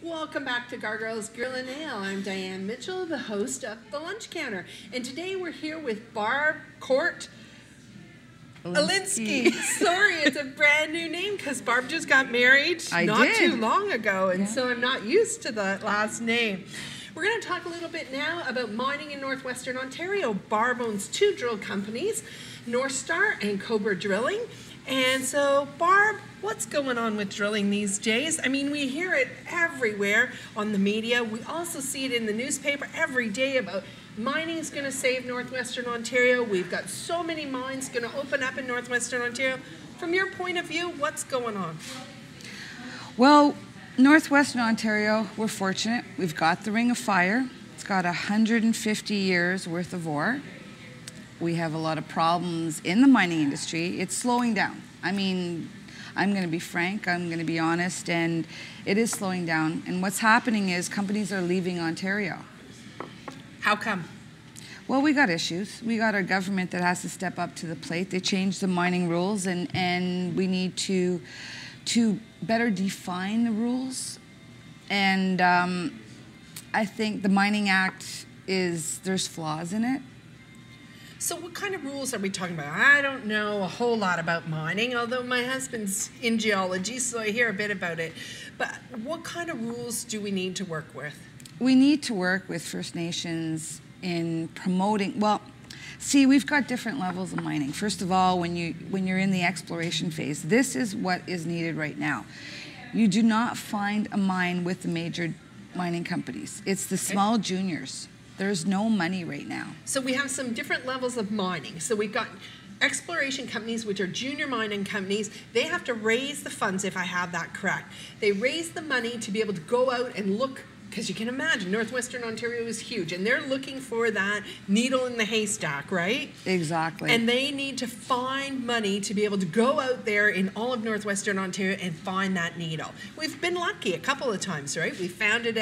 Welcome back to Gargoyles Grill and Ale. I'm Diane Mitchell, the host of The Lunch Counter. And today we're here with Barb Courte-Elinesky. Sorry, it's a brand new name because Barb just got married not too long ago. And so I'm not used to that last name. We're going to talk a little bit now about mining in northwestern Ontario. Barb owns two drill companies, North Star and Cobra Drilling. And so, Barb, what's going on with drilling these days? I mean, we hear it everywhere on the media. We also see it in the newspaper every day about mining is going to save northwestern Ontario. We've got so many mines going to open up in northwestern Ontario. From your point of view, what's going on? Well, northwestern Ontario, we're fortunate. We've got the Ring of Fire. It's got 150 years worth of ore. We have a lot of problems in the mining industry. It's slowing down. I mean, I'm going to be frank, I'm going to be honest, and it is slowing down. And what's happening is companies are leaving Ontario. How come? Well, we got issues. We got our government that has to step up to the plate. They changed the mining rules, and we need to better define the rules. And I think the Mining Act there's flaws in it. So what kind of rules are we talking about? I don't know a whole lot about mining, although my husband's in geology, so I hear a bit about it. But what kind of rules do we need to work with? We need to work with First Nations in promoting, well, see, we've got different levels of mining. First of all, when you're in the exploration phase, this is what is needed right now. You do not find a mine with the major mining companies. It's the small juniors. There's no money right now. So we have some different levels of mining. So we've got exploration companies, which are junior mining companies. They have to raise the funds, if I have that correct. They raise the money to be able to go out and look, because you can imagine northwestern Ontario is huge, and they're looking for that needle in the haystack, right? Exactly. And they need to find money to be able to go out there in all of northwestern Ontario and find that needle. We've been lucky a couple of times, right? We found it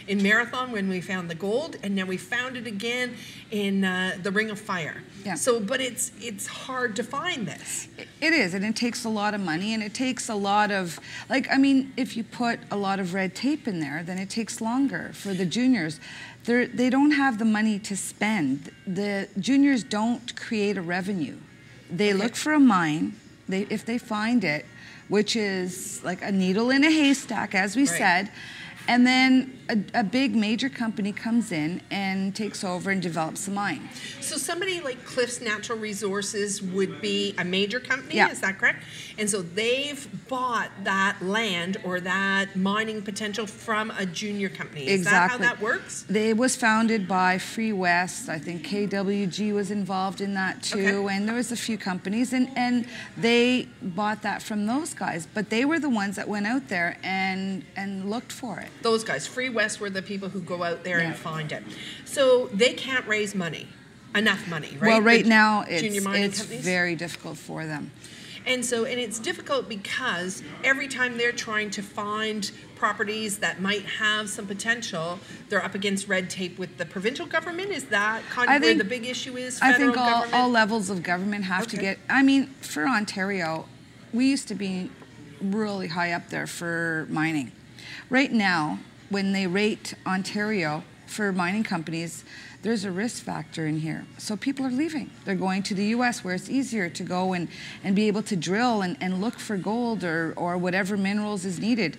in Marathon when we found the gold, and now we found it again in the Ring of Fire. Yeah. So, but it's hard to find this. It is, and it takes a lot of money, and it takes a lot of, like, I mean, if you put a lot of red tape in there, then it takes longer for the juniors. They don't have the money to spend. The juniors don't create a revenue. They look for a mine, if they find it, which is like a needle in a haystack, as we said, and then a big major company comes in and takes over and develops the mine. So somebody like Cliffs Natural Resources would be a major company, is that correct? And so they've bought that land or that mining potential from a junior company. Is that how that works? It was founded by Free West. I think KWG was involved in that too, and there was a few companies, and they bought that from those guys. But they were the ones that went out there and looked for it. Those guys, Free West, were the people who go out there and find it. So they can't raise money, enough money, right? Well, right now it's very difficult for them. And so, and it's difficult because every time they're trying to find properties that might have some potential, they're up against red tape with the provincial government. Is that kind of where the big issue is? Federal I think all levels of government have to get, I mean, for Ontario, we used to be really high up there for mining. Right now, when they rate Ontario for mining companies, there's a risk factor in here. So people are leaving. They're going to the US where it's easier to go and be able to drill and look for gold or whatever minerals is needed.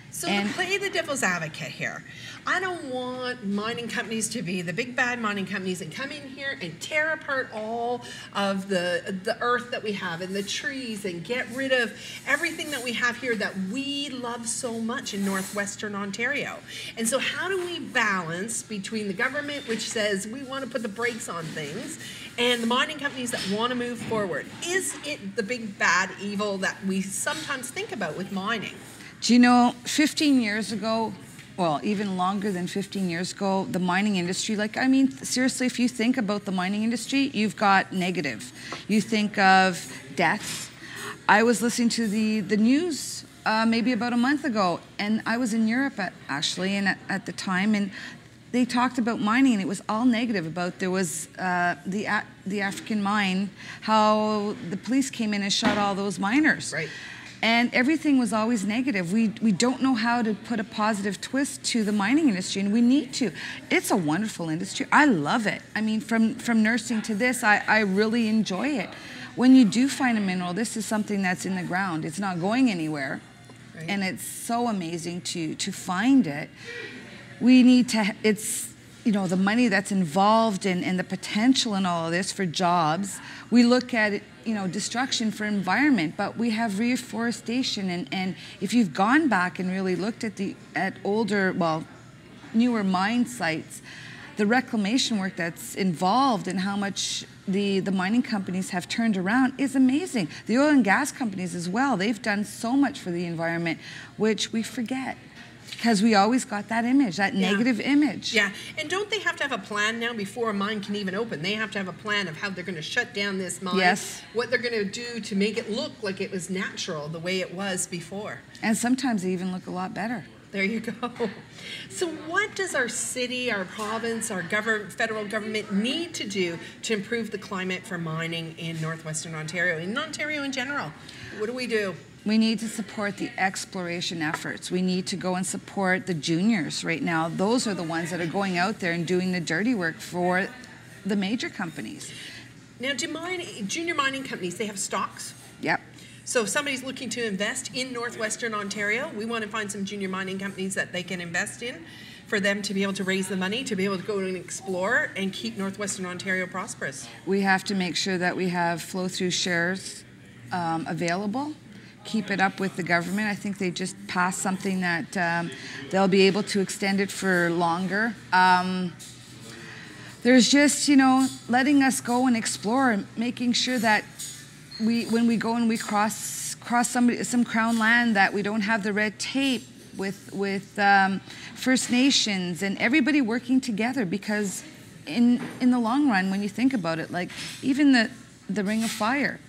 So to play the devil's advocate here, I don't want mining companies to be the big bad mining companies and come in here and tear apart all of the earth that we have and the trees and get rid of everything that we have here that we love so much in northwestern Ontario. And so how do we balance between the government, which says we want to put the brakes on things, and the mining companies that want to move forward? Is it the big bad evil that we sometimes think about with mining? Do you know, 15 years ago, well, even longer than 15 years ago, the mining industry, like, I mean, seriously, if you think about the mining industry, you've got negative. You think of deaths. I was listening to the news maybe about a month ago, and I was in Europe actually, and at the time, and they talked about mining, and it was all negative about there was the African mine, how the police came in and shot all those miners. Right. And everything was always negative. We don't know how to put a positive twist to the mining industry, and we need to. It's a wonderful industry. I love it. I mean, from nursing to this, I really enjoy it. When you do find a mineral, this is something that's in the ground. It's not going anywhere. Right. And it's so amazing to find it. We need to, it's, you know, the money that's involved and the potential in all of this for jobs. We look at it, you know, destruction for environment, but we have reforestation, and if you've gone back and really looked at older, well, newer mine sites, the reclamation work that's involved and how much the mining companies have turned around is amazing. The oil and gas companies as well, they've done so much for the environment, which we forget. Because we always got that image, that negative image. Yeah, and don't they have to have a plan now before a mine can even open? They have to have a plan of how they're going to shut down this mine, yes, what they're going to do to make it look like it was natural, the way it was before. And sometimes they even look a lot better. There you go. So what does our city, our province, our federal government need to do to improve the climate for mining in northwestern Ontario, in Ontario in general? What do we do? We need to support the exploration efforts. We need to go and support the juniors right now. Those are the ones that are going out there and doing the dirty work for the major companies. Now, do junior mining companies, they have stocks? Yep. So if somebody's looking to invest in northwestern Ontario, we want to find some junior mining companies that they can invest in for them to be able to raise the money, to be able to go and explore and keep northwestern Ontario prosperous. We have to make sure that we have flow-through shares available. Keep it up with the government. I think they just passed something that they'll be able to extend it for longer. There's just, you know, letting us go and explore, making sure that when we go and we cross some Crown land, that we don't have the red tape with First Nations and everybody working together, because in the long run, when you think about it, like even the Ring of Fire,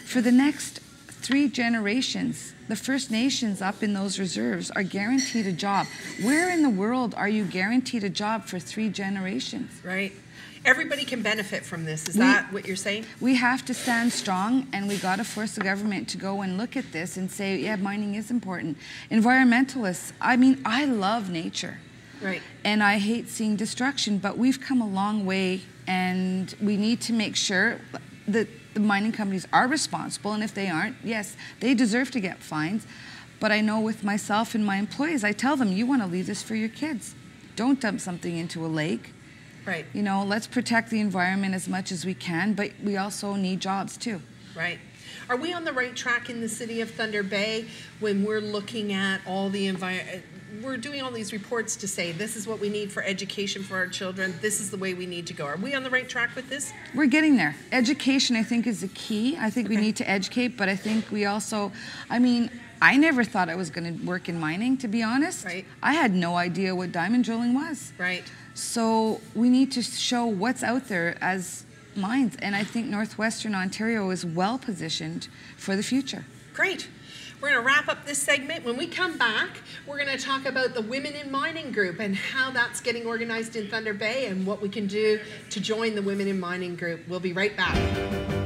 for the next 3 generations, the First Nations up in those reserves are guaranteed a job. Where in the world are you guaranteed a job for 3 generations? Right. Everybody can benefit from this. Is that what you're saying? We have to stand strong, and we got to force the government to go and look at this and say, yeah, mining is important. Environmentalists, I mean, I love nature. Right. And I hate seeing destruction, but we've come a long way, and we need to make sure that the mining companies are responsible, and if they aren't, yes, they deserve to get fines. But I know with myself and my employees, I tell them, you want to leave this for your kids. Don't dump something into a lake. Right. You know, let's protect the environment as much as we can, but we also need jobs too. Right. Are we on the right track in the city of Thunder Bay when we're looking at all the environment? We're doing all these reports to say this is what we need for education for our children. This is the way we need to go. Are we on the right track with this? We're getting there. Education, I think, is the key. I think we need to educate, but I think we also, I mean, I never thought I was going to work in mining, to be honest. Right. I had no idea what diamond drilling was. Right. So we need to show what's out there as mines, and I think northwestern Ontario is well positioned for the future. Great. We're going to wrap up this segment. When we come back, we're going to talk about the Women in Mining group and how that's getting organized in Thunder Bay and what we can do to join the Women in Mining group. We'll be right back.